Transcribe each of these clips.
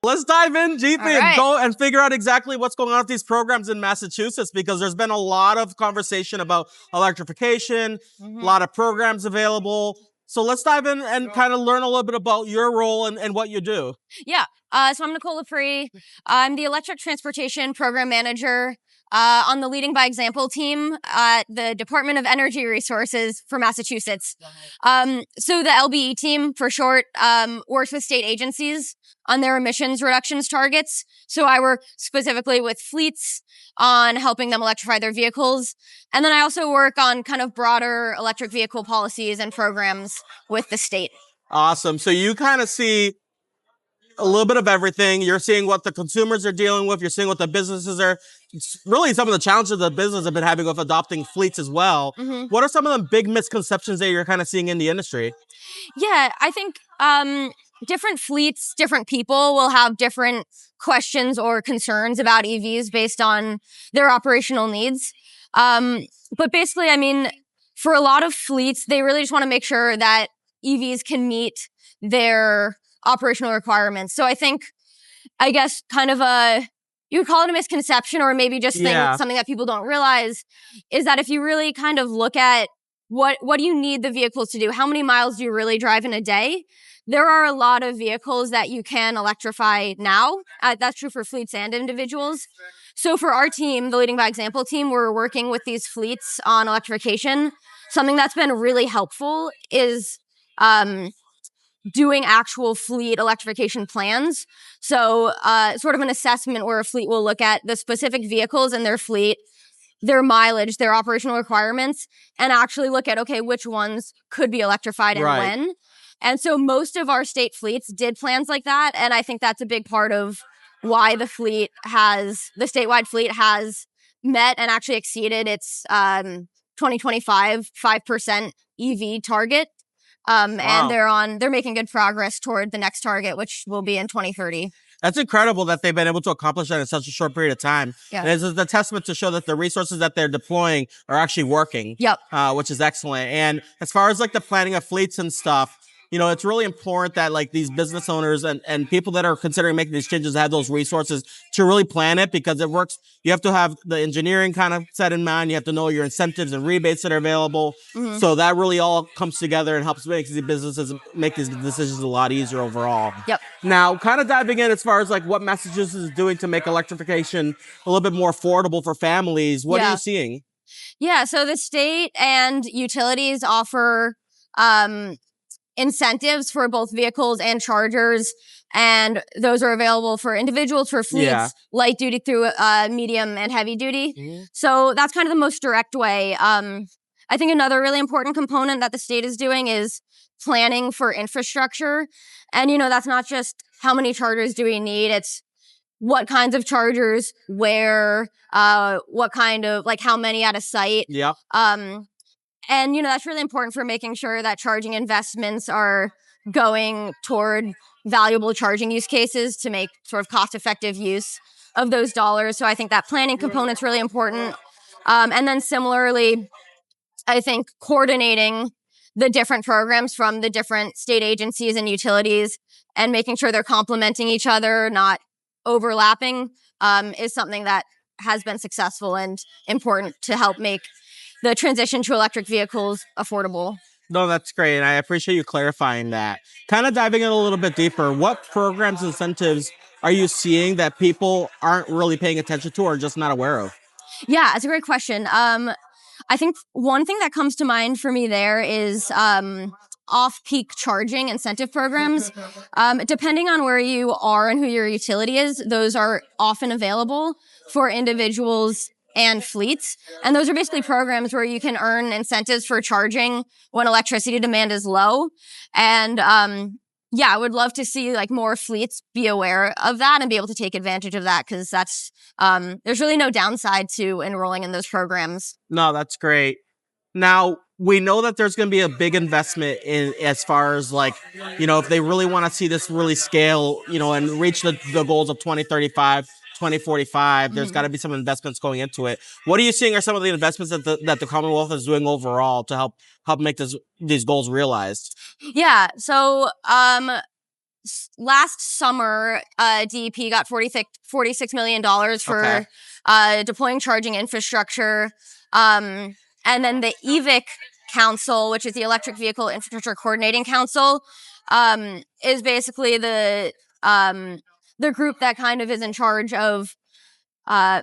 Let's dive in deep All and right. go and figure out exactly what's going on with these programs in Massachusetts, because there's been a lot of conversation about electrification, a lot of programs available. So let's dive in and kind of learn a little bit about your role and what you do. Yeah. So I'm Nicole Lepre. I'm the Electric Transportation Program Manager on the Leading by Example team at the Department of Energy Resources for Massachusetts. So the LBE team, for short, works with state agencies on their emissions reductions targets. So I work specifically with fleets on helping them electrify their vehicles. And then I also work on kind of broader electric vehicle policies and programs with the state. Awesome. So you kind of see a little bit of everything. You're seeing what the consumers are dealing with. You're seeing what the businesses are. It's really some of the challenges the business have been having with adopting fleets as well. What are some of the big misconceptions that you're kind of seeing in the industry? Yeah, I think different fleets, different people will have different questions or concerns about EVs based on their operational needs. But basically, I mean, for a lot of fleets, they really just want to make sure that EVs can meet their operational requirements. So I guess kind of you would call it a misconception, or maybe just something that people don't realize is that if you really kind of look at what do you need the vehicles to do? How many miles do you really drive in a day? There are a lot of vehicles that you can electrify now. That's true for fleets and individuals. So for our team, the Leading by Example team, we're working with these fleets on electrification. Something that's been really helpful is doing actual fleet electrification plans. So sort of an assessment where a fleet will look at the specific vehicles in their fleet, their mileage, their operational requirements, and actually look at, okay, which ones could be electrified and when. And so most of our state fleets did plans like that. And I think that's a big part of why the statewide fleet has met and actually exceeded its 2025 5% EV target. And they're making good progress toward the next target, which will be in 2030. That's incredible that they've been able to accomplish that in such a short period of time. Yeah. And it's a testament to show that the resources that they're deploying are actually working. Yep. Which is excellent. And as far as like the planning of fleets and stuff, you know, it's really important that like these business owners and people that are considering making these changes have those resources to really plan it, because it works. You have to have the engineering kind of set in mind. You have to know your incentives and rebates that are available. So that really all comes together and helps make these businesses make these decisions a lot easier overall. Yep. Now, kind of diving in as far as like what Massachusetts is doing to make electrification a little bit more affordable for families. What are you seeing? Yeah, so the state and utilities offer incentives for both vehicles and chargers, and those are available for individuals, for fleets, light duty through medium and heavy duty. So that's kind of the most direct way. I think another really important component that the state is doing is planning for infrastructure. And, you know, that's not just how many chargers do we need, it's what kinds of chargers, where, what kind of, like how many at a site. Yeah. And, you know, that's really important for making sure that charging investments are going toward valuable charging use cases to make sort of cost-effective use of those dollars. So I think that planning component's really important. And then similarly, I think coordinating the different programs from the different state agencies and utilities and making sure they're complementing each other, not overlapping, is something that has been successful and important to help make the transition to electric vehicles affordable. No, that's great. And I appreciate you clarifying that. Kind of diving in a little bit deeper, what programs, incentives are you seeing that people aren't really paying attention to or just not aware of? Yeah, it's a great question. I think one thing that comes to mind for me there is off-peak charging incentive programs. Depending on where you are and who your utility is, those are often available for individuals and fleets. And those are basically programs where you can earn incentives for charging when electricity demand is low. And I would love to see like more fleets be aware of that and be able to take advantage of that, because that's there's really no downside to enrolling in those programs. No, that's great. Now, we know that there's going to be a big investment in as far as like, you know, if they really want to see this really scale, you know, and reach the goals of 2035, 2045, there's got to be some investments going into it. What are you seeing are some of the investments that the Commonwealth is doing overall to help make these goals realized? Yeah. So last summer, DEP got $46 million for deploying charging infrastructure. And then the EVIC Council, which is the Electric Vehicle Infrastructure Coordinating Council, is basically the group that kind of is in charge of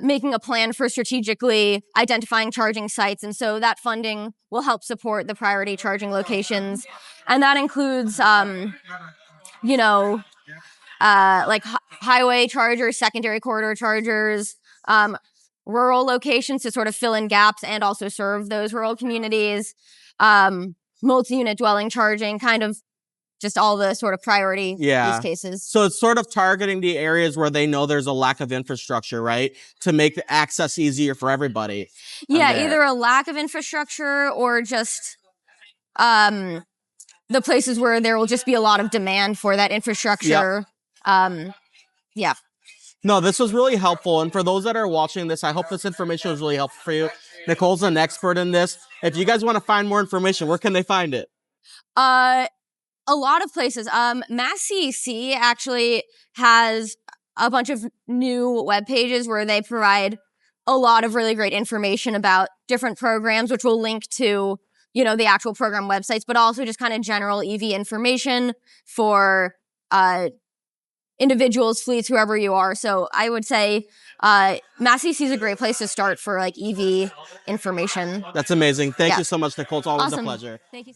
making a plan for strategically identifying charging sites. And so that funding will help support the priority charging locations. And that includes, like highway chargers, secondary corridor chargers, rural locations to sort of fill in gaps and also serve those rural communities, multi-unit dwelling charging, kind of just all the sort of priority use cases. So it's sort of targeting the areas where they know there's a lack of infrastructure, right? To make the access easier for everybody. Yeah, either a lack of infrastructure or just the places where there will just be a lot of demand for that infrastructure. Yep. No, this was really helpful. And for those that are watching this, I hope this information was really helpful for you. Nicole's an expert in this. If you guys want to find more information, where can they find it? A lot of places. MassCEC actually has a bunch of new web pages where they provide a lot of really great information about different programs, which will link to, the actual program websites, but also just kind of general EV information for individuals, fleets, whoever you are. So I would say MassCEC is a great place to start for like EV information. That's amazing. Thank you so much, Nicole. It's always Awesome. a pleasure. Thank you.